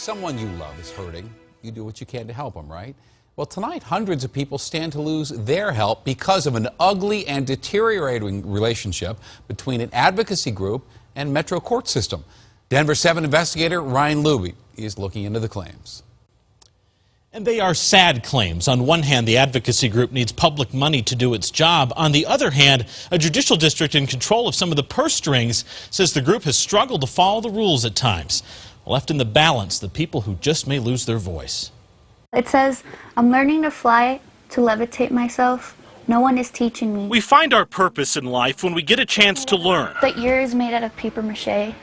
someone you love is hurting, you do what you can to help them, right? Well, tonight, hundreds of people stand to lose their help because of an ugly and deteriorating relationship between an advocacy group and Metro court system. Denver 7 investigator Ryan Luby is looking into the claims. And they are sad claims. On one hand, the advocacy group needs public money to do its job. On the other hand, a judicial district in control of some of the purse strings says the group has struggled to follow the rules at times. Left in the balance, the people who just may lose their voice. It says, I'm learning to fly, to levitate myself. No one is teaching me. We find our purpose in life when we get a chance to learn. The ear is made out of paper mache,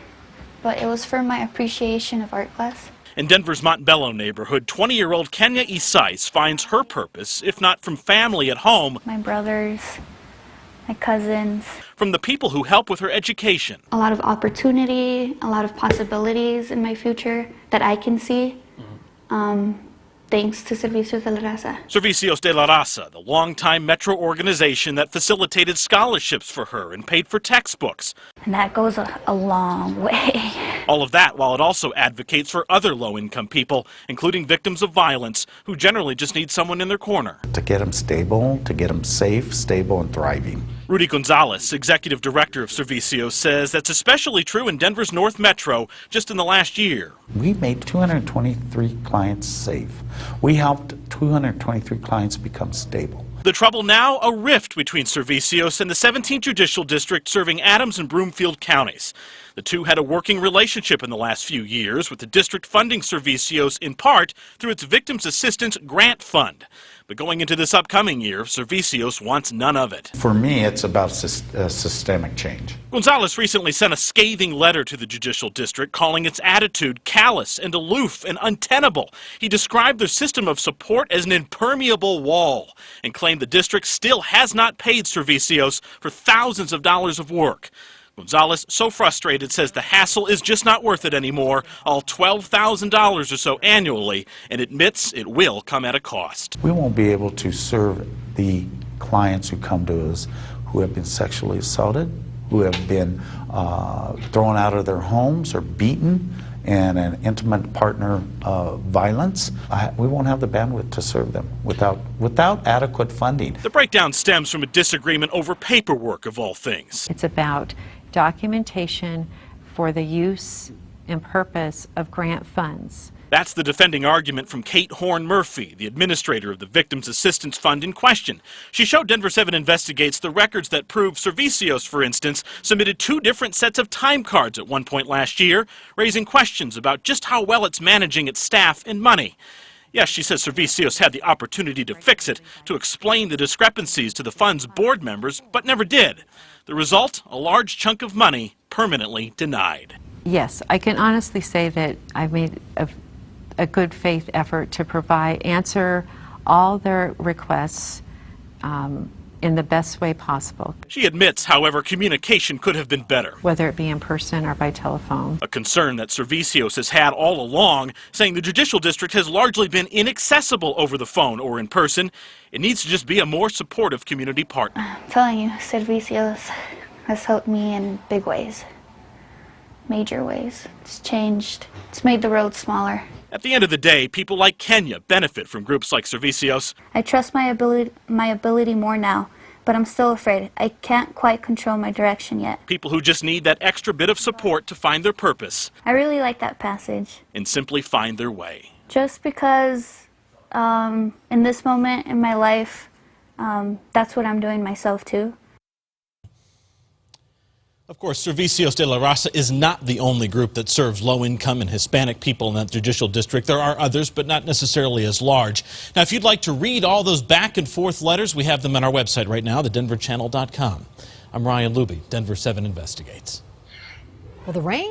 but it was for my appreciation of art class. In Denver's Montbello neighborhood, 20-year-old Kenya Isais finds her purpose, if not from family at home, My brothers, my cousins. from the people who help with her education. A lot of opportunity, a lot of possibilities in my future that I can see. Thanks to Servicios de la Raza. Servicios de la Raza, the longtime Metro organization that facilitated scholarships for her and paid for textbooks. And that goes a long way. All of that while it also advocates for other low-income people, including victims of violence, who generally just need someone in their corner. To get them stable, to get them safe, stable, and thriving. Rudy Gonzalez, executive director of Servicios, says that's especially true in Denver's North Metro just in the last year. We made 223 clients safe. We helped 223 clients become stable. The trouble now, a rift between Servicios and the 17th Judicial District serving Adams and Broomfield counties. The two had a working relationship in the last few years, with the district funding Servicios in part through its Victims Assistance Grant Fund. But going into this upcoming year, Servicios wants none of it. For me, it's about systemic change. Gonzalez recently sent a scathing letter to the Judicial District calling its attitude callous and aloof and untenable. He described their system of support as an impermeable wall and claimed the district still has not paid Servicios for thousands of dollars of work. Gonzalez, so frustrated, says the hassle is just not worth it anymore, all $12,000 or so annually, and admits it will come at a cost. We won't be able to serve the clients who come to us who have been sexually assaulted, who have been thrown out of their homes or beaten, and an intimate partner violence. We won't have the bandwidth to serve them without adequate funding. The breakdown stems from a disagreement over paperwork, of all things. It's about documentation for the use and purpose of grant funds. That's the defending argument from Kate Horn-Murphy, the administrator of the Victims Assistance Fund in question. She showed Denver 7 Investigates the records that prove Servicios, for instance, submitted 2 different sets of time cards at one point last year, raising questions about just how well it's managing its staff and money. Yes, she says Servicios had the opportunity to fix it, to explain the discrepancies to the fund's board members, but never did. The result, a large chunk of money permanently denied. Yes, I can honestly say that I've made a good faith effort to answer all their requests in the best way possible. She admits, however, communication could have been better. Whether it be in person or by telephone. A concern that Servicios has had all along, saying the Judicial District has largely been inaccessible over the phone or in person. It needs to just be a more supportive community partner. I'm telling you, Servicios has helped me in big ways. Major ways. It's changed. It's made the road smaller. At the end of the day, people like Kenya benefit from groups like Servicios. I trust my ability more now, but I'm still afraid. I can't quite control my direction yet. People who just need that extra bit of support to find their purpose. I really like that passage. And simply find their way. Just because in this moment in my life, that's what I'm doing myself too. Of course, Servicios de la Raza is not the only group that serves low-income and Hispanic people in that judicial district. There are others, but not necessarily as large. Now, if you'd like to read all those back-and-forth letters, we have them on our website right now, thedenverchannel.com. I'm Ryan Luby, Denver 7 Investigates. Well, the rain